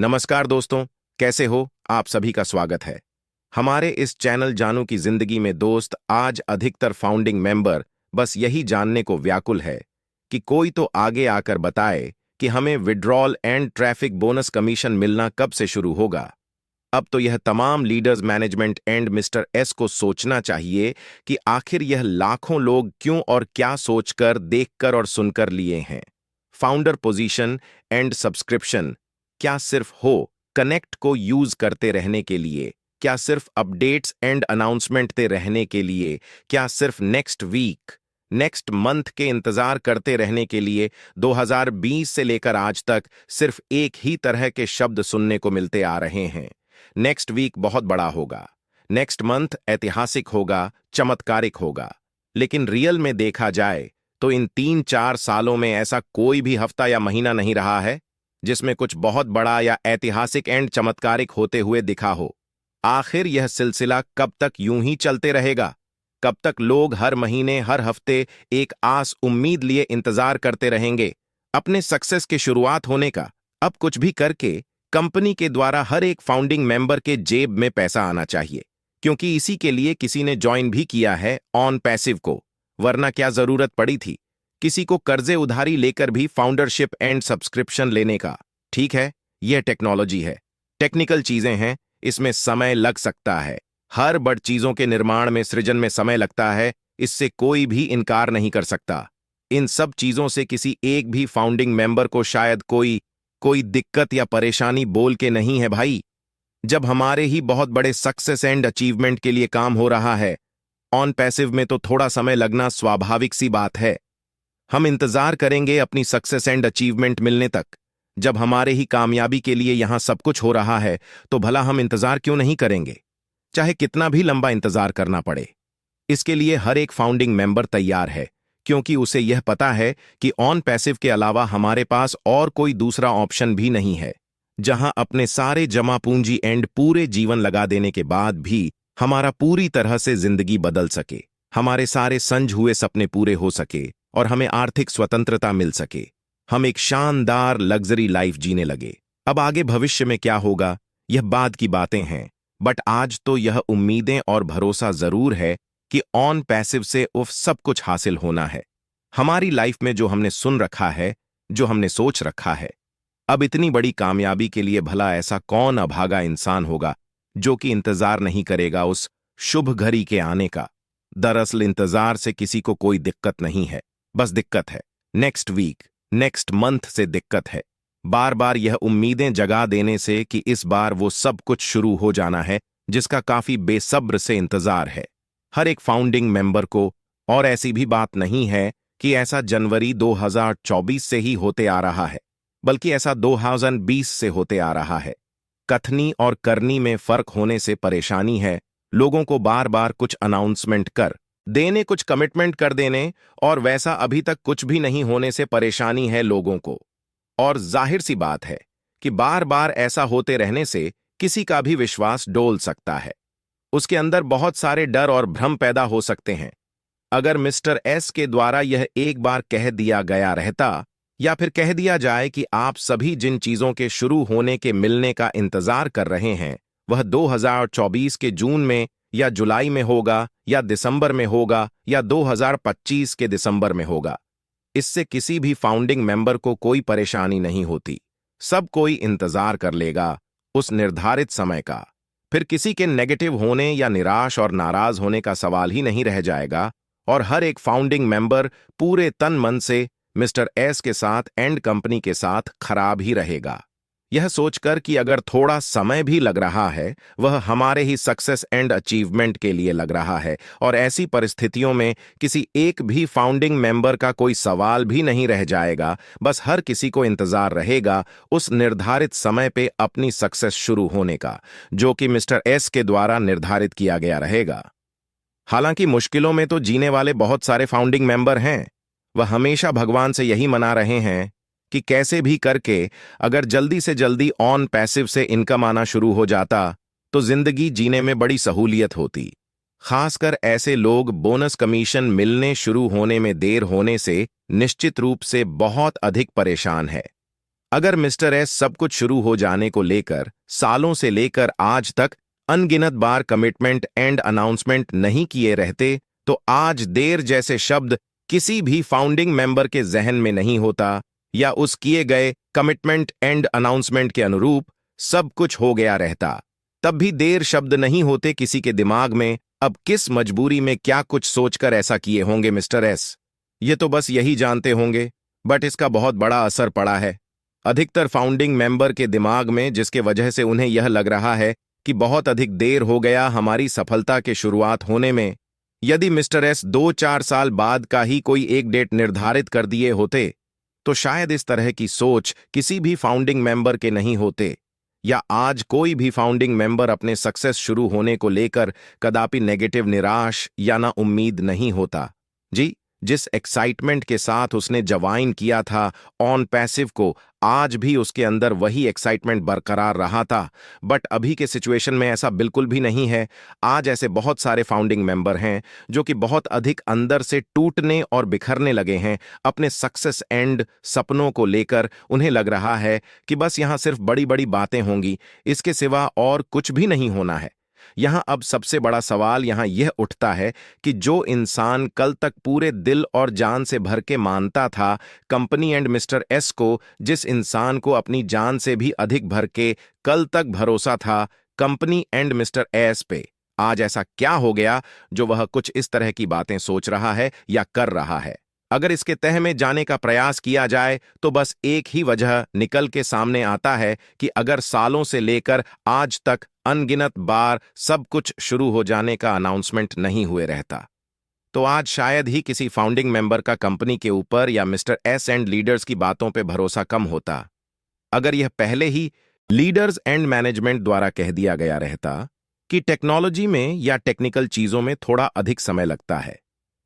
नमस्कार दोस्तों, कैसे हो? आप सभी का स्वागत है हमारे इस चैनल जानू की जिंदगी में। दोस्त, आज अधिकतर फाउंडिंग मेंबर बस यही जानने को व्याकुल है कि कोई तो आगे आकर बताए कि हमें withdrawal and traffic bonus commission मिलना कब से शुरू होगा। अब तो यह तमाम leaders, management and mister S को सोचना चाहिए कि आखिर यह लाखों लोग क्यों और क्या सोचकर, देखकर और सुनकर लिए हैं। फाउंडर पोजीशन एंड सब्सक्रिप्शन क्या सिर्फ हो कनेक्ट को यूज करते रहने के लिए? क्या सिर्फ अपडेट्स एंड अनाउंसमेंट दे रहने के लिए? क्या सिर्फ नेक्स्ट वीक, नेक्स्ट मंथ के इंतजार करते रहने के लिए? 2020 से लेकर आज तक सिर्फ एक ही तरह के शब्द सुनने को मिलते आ रहे हैं। नेक्स्ट वीक बहुत बड़ा होगा, नेक्स्ट मंथ ऐतिहासिक होगा, चमत्कारिक होगा। लेकिन रियल में देखा जाए तो इन 3-4 सालों में ऐसा कोई भी हफ्ता या महीना नहीं रहा है जिसमें कुछ बहुत बड़ा या ऐतिहासिक एंड चमत्कारिक होते हुए दिखा हो। आखिर यह सिलसिला कब तक यूं ही चलते रहेगा? कब तक लोग हर महीने, हर हफ्ते एक आस उम्मीद लिए इंतजार करते रहेंगे अपने सक्सेस के शुरुआत होने का? अब कुछ भी करके कंपनी के द्वारा हर एक फाउंडिंग मेंबर के जेब में पैसा आना चाहिए, क्योंकि इसी के लिए किसी ने ज्वाइन भी किया है ऑन पैसिव को। वरना क्या जरूरत पड़ी थी किसी को कर्जे उधारी लेकर भी फाउंडरशिप एंड सब्सक्रिप्शन लेने का? ठीक है, यह टेक्नोलॉजी है, टेक्निकल चीजें हैं, इसमें समय लग सकता है। हर बड़ चीजों के निर्माण में, सृजन में समय लगता है, इससे कोई भी इनकार नहीं कर सकता। इन सब चीजों से किसी एक भी फाउंडिंग मेंबर को शायद कोई कोई दिक्कत या परेशानी बोल के नहीं है भाई। जब हमारे ही बहुत बड़े सक्सेस एंड अचीवमेंट के लिए काम हो रहा है ऑन पैसिव में, तो थोड़ा समय लगना स्वाभाविक सी बात है। हम इंतजार करेंगे अपनी सक्सेस एंड अचीवमेंट मिलने तक। जब हमारे ही कामयाबी के लिए यहां सब कुछ हो रहा है तो भला हम इंतजार क्यों नहीं करेंगे, चाहे कितना भी लंबा इंतजार करना पड़े। इसके लिए हर एक फाउंडिंग मेंबर तैयार है, क्योंकि उसे यह पता है कि ऑन पैसिव के अलावा हमारे पास और कोई दूसरा ऑप्शन भी नहीं है, जहां अपने सारे जमा पूंजी एंड पूरे जीवन लगा देने के बाद भी हमारा पूरी तरह से जिंदगी बदल सके, हमारे सारे संज हुए सपने पूरे हो सके और हमें आर्थिक स्वतंत्रता मिल सके। हम एक शानदार लग्जरी लाइफ जीने लगे। अब आगे भविष्य में क्या होगा यह बाद की बातें हैं, बट आज तो यह उम्मीदें और भरोसा जरूर है कि ऑन पैसिव से उफ सब कुछ हासिल होना है। हमारी लाइफ में जो हमने सुन रखा है, जो हमने सोच रखा है, अब इतनी बड़ी कामयाबी के लिए भला ऐसा कौन अभागा इंसान होगा जो कि इंतजार नहीं करेगा उस शुभ घड़ी के आने का। दरअसल इंतजार से किसी को कोई दिक्कत नहीं है, बस दिक्कत है नेक्स्ट वीक, नेक्स्ट मंथ से दिक्कत है बार बार यह उम्मीदें जगा देने से कि इस बार वो सब कुछ शुरू हो जाना है जिसका काफी बेसब्र से इंतजार है हर एक फाउंडिंग मेंबर को। और ऐसी भी बात नहीं है कि ऐसा जनवरी 2024 से ही होते आ रहा है, बल्कि ऐसा 2020 से होते आ रहा है। कथनी और करनी में फर्क होने से परेशानी है लोगों को बार बार कुछ अनाउंसमेंट कर देने, कुछ कमिटमेंट कर देने, और वैसा अभी तक कुछ भी नहीं होने से परेशानी है लोगों को। और जाहिर सी बात है कि बार बार ऐसा होते रहने से किसी का भी विश्वास डोल सकता है, उसके अंदर बहुत सारे डर और भ्रम पैदा हो सकते हैं। अगर मिस्टर एस के द्वारा यह एक बार कह दिया गया रहता, या फिर कह दिया जाए कि आप सभी जिन चीजों के शुरू होने के मिलने का इंतजार कर रहे हैं वह 2024 के जून में या जुलाई में होगा, या दिसंबर में होगा, या 2025 के दिसंबर में होगा, इससे किसी भी फाउंडिंग मेंबर को कोई परेशानी नहीं होती। सब कोई इंतजार कर लेगा उस निर्धारित समय का। फिर किसी के नेगेटिव होने या निराश और नाराज होने का सवाल ही नहीं रह जाएगा, और हर एक फाउंडिंग मेंबर पूरे तन मन से मिस्टर एस के साथ एंड कंपनी के साथ खराब ही रहेगा, यह सोचकर कि अगर थोड़ा समय भी लग रहा है वह हमारे ही सक्सेस एंड अचीवमेंट के लिए लग रहा है। और ऐसी परिस्थितियों में किसी एक भी फाउंडिंग मेंबर का कोई सवाल भी नहीं रह जाएगा, बस हर किसी को इंतजार रहेगा उस निर्धारित समय पे अपनी सक्सेस शुरू होने का, जो कि मिस्टर एस के द्वारा निर्धारित किया गया रहेगा। हालांकि मुश्किलों में तो जीने वाले बहुत सारे फाउंडिंग मेंबर हैं, वह हमेशा भगवान से यही मना रहे हैं कि कैसे भी करके अगर जल्दी से जल्दी ऑन पैसिव से इनकम आना शुरू हो जाता तो जिंदगी जीने में बड़ी सहूलियत होती। खासकर ऐसे लोग बोनस कमीशन मिलने शुरू होने में देर होने से निश्चित रूप से बहुत अधिक परेशान है। अगर मिस्टर एस सब कुछ शुरू हो जाने को लेकर सालों से लेकर आज तक अनगिनत बार कमिटमेंट एंड अनाउंसमेंट नहीं किए रहते, तो आज देर जैसे शब्द किसी भी फाउंडिंग मेंबर के जहन में नहीं होता, या उस किए गए कमिटमेंट एंड अनाउंसमेंट के अनुरूप सब कुछ हो गया रहता। तब भी देर शब्द नहीं होते किसी के दिमाग में। अब किस मजबूरी में क्या कुछ सोचकर ऐसा किए होंगे मिस्टर एस, ये तो बस यही जानते होंगे, बट इसका बहुत बड़ा असर पड़ा है अधिकतर फाउंडिंग मेंबर के दिमाग में, जिसके वजह से उन्हें यह लग रहा है कि बहुत अधिक देर हो गया हमारी सफलता के शुरुआत होने में। यदि मिस्टर एस 2-4 साल बाद का ही कोई एक डेट निर्धारित कर दिए होते, तो शायद इस तरह की सोच किसी भी फाउंडिंग मेंबर के नहीं होते, या आज कोई भी फाउंडिंग मेंबर अपने सक्सेस शुरू होने को लेकर कदापि नेगेटिव, निराश या ना उम्मीद नहीं होता। जी, जिस एक्साइटमेंट के साथ उसने ज्वाइन किया था ऑन पैसिव को, आज भी उसके अंदर वही एक्साइटमेंट बरकरार रहा था। बट अभी के सिचुएशन में ऐसा बिल्कुल भी नहीं है। आज ऐसे बहुत सारे फाउंडिंग मेंबर हैं जो कि बहुत अधिक अंदर से टूटने और बिखरने लगे हैं अपने सक्सेस एंड सपनों को लेकर। उन्हें लग रहा है कि बस यहाँ सिर्फ बड़ी बड़ी बातें होंगी, इसके सिवा और कुछ भी नहीं होना है। यहां अब सबसे बड़ा सवाल यहां यह उठता है कि जो इंसान कल तक पूरे दिल और जान से भर के मानता था कंपनी एंड मिस्टर एस को, जिस इंसान को अपनी जान से भी अधिक भर के कल तक भरोसा था कंपनी एंड मिस्टर एस पे, आज ऐसा क्या हो गया जो वह कुछ इस तरह की बातें सोच रहा है या कर रहा है। अगर इसके तह में जाने का प्रयास किया जाए तो बस एक ही वजह निकल के सामने आता है कि अगर सालों से लेकर आज तक अनगिनत बार सब कुछ शुरू हो जाने का अनाउंसमेंट नहीं हुए रहता, तो आज शायद ही किसी फाउंडिंग मेंबर का कंपनी के ऊपर या मिस्टर एस एंड लीडर्स की बातों पे भरोसा कम होता। अगर यह पहले ही लीडर्स एंड मैनेजमेंट द्वारा कह दिया गया रहता कि टेक्नोलॉजी में या टेक्निकल चीजों में थोड़ा अधिक समय लगता है,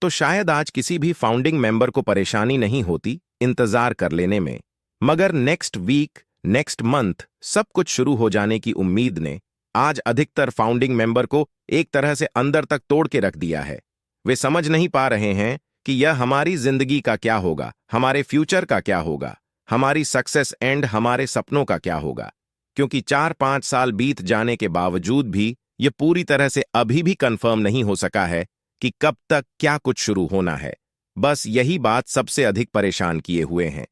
तो शायद आज किसी भी फाउंडिंग मेंबर को परेशानी नहीं होती इंतजार कर लेने में। मगर नेक्स्ट वीक, नेक्स्ट मंथ सब कुछ शुरू हो जाने की उम्मीद ने आज अधिकतर फाउंडिंग मेंबर को एक तरह से अंदर तक तोड़ के रख दिया है। वे समझ नहीं पा रहे हैं कि यह हमारी जिंदगी का क्या होगा, हमारे फ्यूचर का क्या होगा, हमारी सक्सेस एंड हमारे सपनों का क्या होगा, क्योंकि 4-5 साल बीत जाने के बावजूद भी यह पूरी तरह से अभी भी कंफर्म नहीं हो सका है कि कब तक क्या कुछ शुरू होना है। बस यही बात सबसे अधिक परेशान किए हुए हैं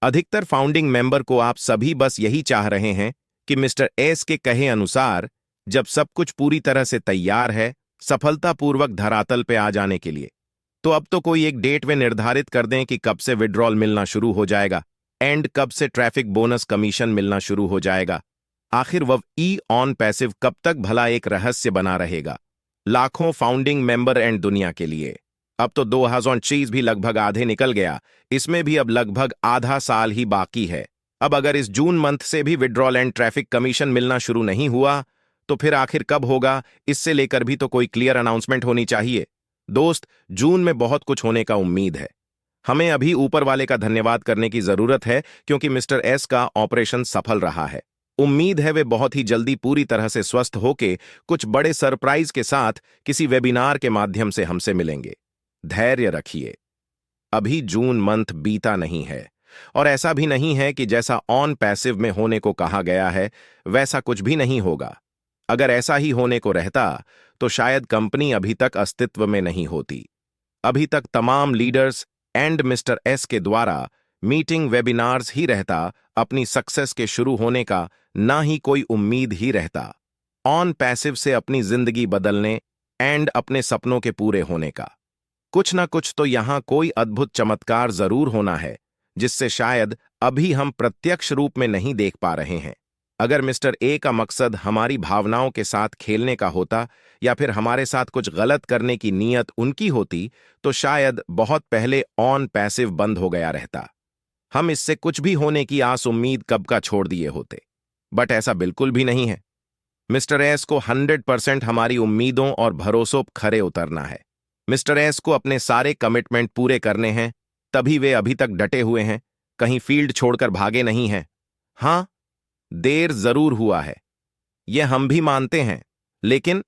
अधिकतर फाउंडिंग मेंबर को। आप सभी बस यही चाह रहे हैं कि मिस्टर एस के कहे अनुसार जब सब कुछ पूरी तरह से तैयार है सफलतापूर्वक धरातल पे आ जाने के लिए, तो अब तो कोई एक डेट वे निर्धारित कर दें कि कब से विड्रॉल मिलना शुरू हो जाएगा एंड कब से ट्रैफिक बोनस कमीशन मिलना शुरू हो जाएगा। आखिर वह ई ऑन पैसिव कब तक भला एक रहस्य बना रहेगा लाखों फाउंडिंग मेंबर एंड दुनिया के लिए। अब तो 2023 भी लगभग आधे निकल गया, इसमें भी अब लगभग आधा साल ही बाकी है। अब अगर इस जून मंथ से भी विड्रॉल एंड ट्रैफिक कमीशन मिलना शुरू नहीं हुआ, तो फिर आखिर कब होगा, इससे लेकर भी तो कोई क्लियर अनाउंसमेंट होनी चाहिए। दोस्त, जून में बहुत कुछ होने का उम्मीद है। हमें अभी ऊपर वाले का धन्यवाद करने की जरूरत है क्योंकि मिस्टर एस का ऑपरेशन सफल रहा है। उम्मीद है वे बहुत ही जल्दी पूरी तरह से स्वस्थ होके कुछ बड़े सरप्राइज के साथ किसी वेबिनार के माध्यम से हमसे मिलेंगे। धैर्य रखिए, अभी जून मंथ बीता नहीं है और ऐसा भी नहीं है कि जैसा ऑन पैसिव में होने को कहा गया है वैसा कुछ भी नहीं होगा। अगर ऐसा ही होने को रहता तो शायद कंपनी अभी तक अस्तित्व में नहीं होती। अभी तक तमाम लीडर्स एंड मिस्टर एस के द्वारा मीटिंग वेबिनार्स ही रहता, अपनी सक्सेस के शुरू होने का ना ही कोई उम्मीद ही रहता, ऑन पैसिव से अपनी जिंदगी बदलने एंड अपने सपनों के पूरे होने का। कुछ ना कुछ तो यहां कोई अद्भुत चमत्कार जरूर होना है जिससे शायद अभी हम प्रत्यक्ष रूप में नहीं देख पा रहे हैं। अगर मिस्टर ए का मकसद हमारी भावनाओं के साथ खेलने का होता या फिर हमारे साथ कुछ गलत करने की नीयत उनकी होती, तो शायद बहुत पहले ऑन पैसिव बंद हो गया रहता। हम इससे कुछ भी होने की आस उम्मीद कब का छोड़ दिए होते, बट ऐसा बिल्कुल भी नहीं है। मिस्टर एस को 100% हमारी उम्मीदों और भरोसों पर खरे उतरना है। मिस्टर एस को अपने सारे कमिटमेंट पूरे करने हैं, तभी वे अभी तक डटे हुए हैं, कहीं फील्ड छोड़कर भागे नहीं हैं। हां, देर जरूर हुआ है, यह हम भी मानते हैं, लेकिन